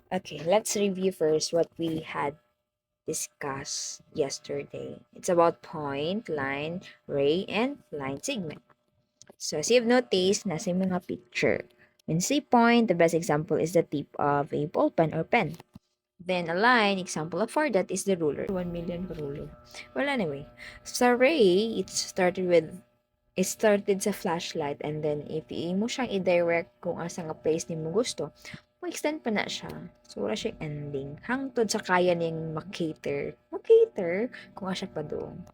Okay, let's review first what we had discussed yesterday. It's about point, line, ray, and line segment. So as you've noticed, nasa yung mga picture. When you say point, the best example is the tip of a ball pen or pen. Then a line, example of for that is the ruler. 1 million ruler. Well, anyway, sa ray, it started sa flashlight and then if mo siyang i-direct kung asa nga place ni mo gusto, extend pa na siya. So, wala siyang ending. Hangtod sa kaya niyang makater kung asa pa doon.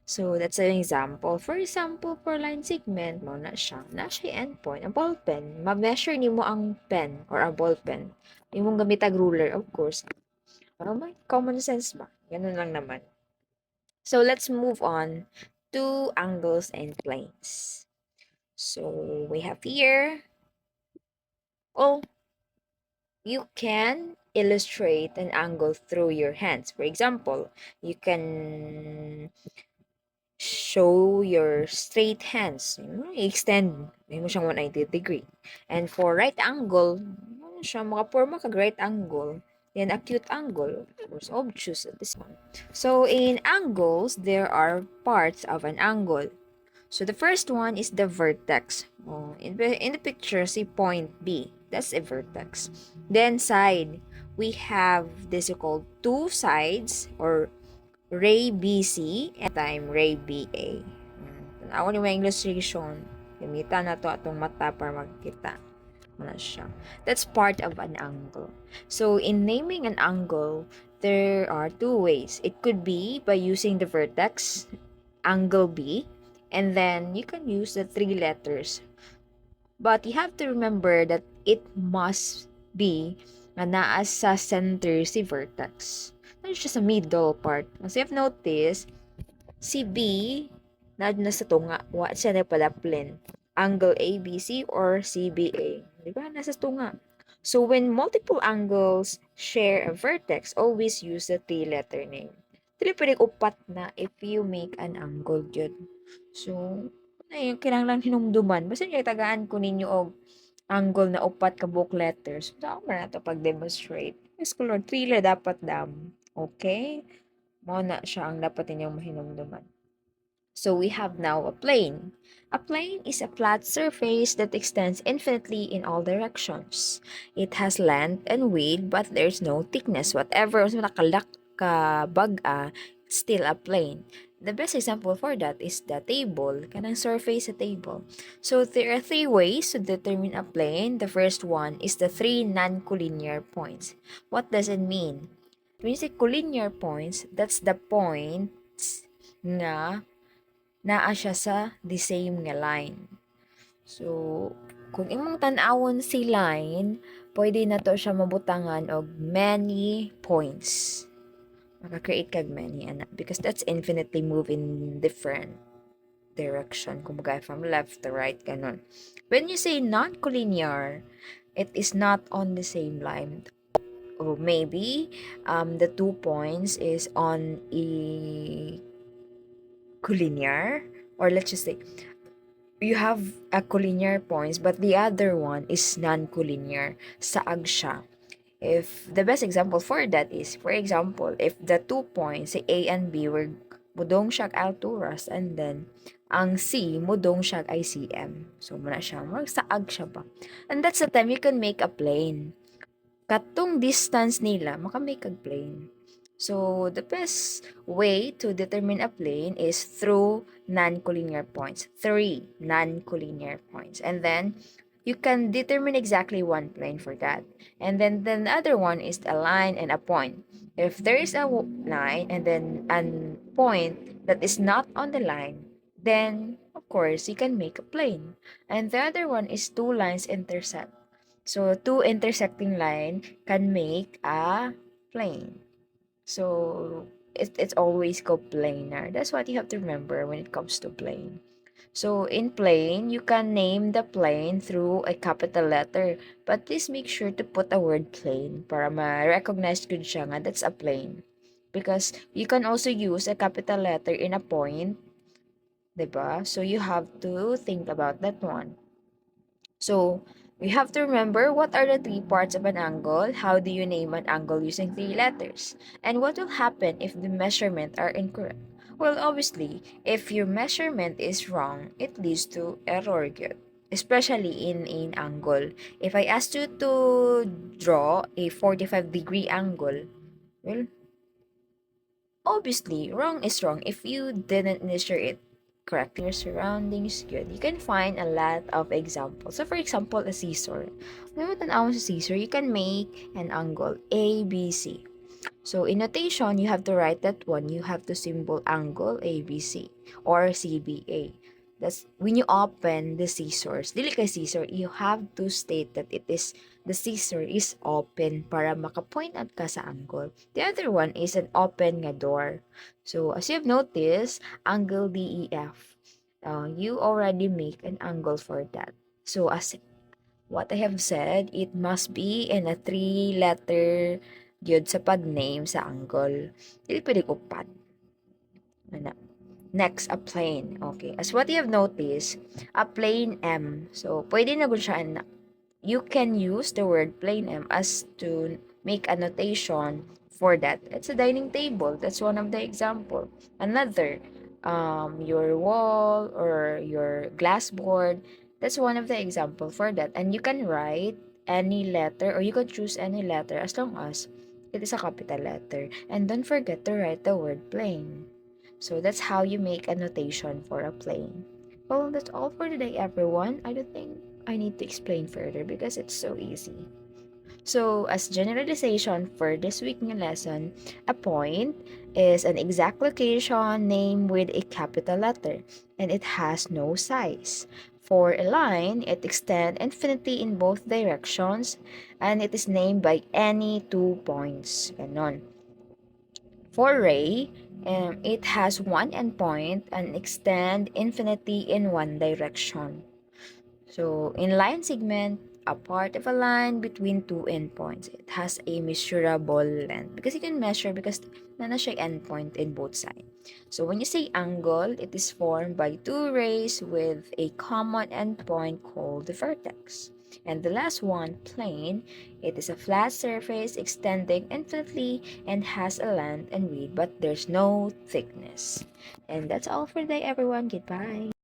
So, that's an example. For example, for line segment, mo na siya endpoint. Ang ball pen, ma-measure ni mo ang pen or a ball pen. Yung mong gamit ruler, of course. May common sense ba? Ganun lang naman. So, let's move on to angles and planes. So, we have here, oh, you can illustrate an angle through your hands. For example, you can show your straight hands. I-extend. May mo siyang 180 degree. And for right angle, siya makaporma kag right angle. Then acute angle, of course, obtuse at this one. So in angles, there are parts of an angle. So the first one is the vertex. Oh, in the picture, see point B. That's a vertex. Then side, we have this called two sides or ray BC and time ray BA. Tanawa ni mga illustration. Gamitan na to atong mata para makita. Wala siya. That's part of an angle. So in naming an angle, there are two ways. It could be by using the vertex, angle B, and then you can use the three letters. But you have to remember that it must be na naa sa center si vertex. Not just sa middle part. As you've noticed, si B na nasa tunga. Wa siya na pala plane. Angle ABC or CBA. Di ba? Nasa tunga. So when multiple angles share a vertex, always use the three-letter name. Dili pwede upat na if you make an angle yun. So, ay, kinahanglan hinumduman. Basta niya tagaan ko ninyo og angle na upat ka book letters. So, ako na to pag-demonstrate. Yes, color, thriller dapat dam. Okay? Mo na siya ang dapat ninyong mahinumduman. So we have now a plane. A plane is a flat surface that extends infinitely in all directions. It has length and width, but there's no thickness. Whatever mas nakalak ka baga, it's still a plane. The best example for that is the table, kanang surface sa table. So there are three ways to determine a plane. The first one is the three non-collinear points. What does it mean? When you say collinear points, that's the points nga naa siya sa the same nga line. So, kung imong tan-awon si line, pwede na to siya mabutangan og many points. Maka-create kag many ana because that's infinitely move in different direction. Kumbaga from left to right ganon. When you say non-collinear, it is not on the same line. Or maybe the 2 points is on a collinear, or let's just say you have a collinear points but the other one is non-collinear. Saag siya. If the best example for that is, for example, if the 2 points, say A and B, were mudong siya alturas and then ang C, mudong siya ICM. So, muna siya, magsaag siya ba? And that's the time you can make a plane. Katong distance nila, makamake a plane. So, the best way to determine a plane is through non-collinear points. 3 non-collinear points. And then, you can determine exactly one plane for that. And then the other one is a line and a point. If there is a line and then a point that is not on the line, then, of course, you can make a plane. And the other one is two lines intersect. So, two intersecting line can make a plane. So it's always coplanar. That's what you have to remember when it comes to plane. So in plane, you can name the plane through a capital letter. But please make sure to put a word plane para ma-recognize ko siya nga that's a plane. Because you can also use a capital letter in a point, diba? So you have to think about that one. So We have to remember what are the three parts of an angle, how do you name an angle using three letters, and what will happen if the measurement are incorrect. Well, obviously, if your measurement is wrong, it leads to error good, especially in an angle. If I asked you to draw a 45-degree angle, well, obviously, wrong is wrong if you didn't measure it correctly. Your surroundings good. You can find a lot of examples. So, for example, a scissor. When tanaw sa scissor, you can make an angle A, B, C. So, in notation, you have to write that one. You have to symbol angle ABC or CBA. That's when you open the scissors. Dili kay scissor, you have to state that it is the scissor is open para makapoint out ka sa angle. The other one is an open nga door. So, as you've noticed, angle DEF. You already make an angle for that. So, as what I have said, it must be in a three-letter gyud sa pag-name sa angle. Dili pwede upat. Ano? Next, a plane. Okay. As what you have noticed, a plane M. So, pwede na gud siya you can use the word plane M as to make a notation for that. It's a dining table. That's one of the example. Another, your wall or your glass board. That's one of the example for that. And you can write any letter or you can choose any letter as long as it is a capital letter. And don't forget to write the word plane. So that's how you make a notation for a plane. Well, that's all for today, everyone. I don't think I need to explain further because it's so easy. So, as generalization for this week's lesson, a point is an exact location named with a capital letter and it has no size. For a line, it extends infinitely in both directions and it is named by any 2 points. Ganon. For ray, it has one endpoint and extend infinity in one direction. So, in line segment, a part of a line between two endpoints. It has a measurable length because you can measure because nana siya endpoint in both sides. So, when you say angle, it is formed by two rays with a common endpoint called the vertex. And the last one, plane, it is a flat surface extending infinitely and has a length and width, but there's no thickness. And that's all for today, everyone. Goodbye.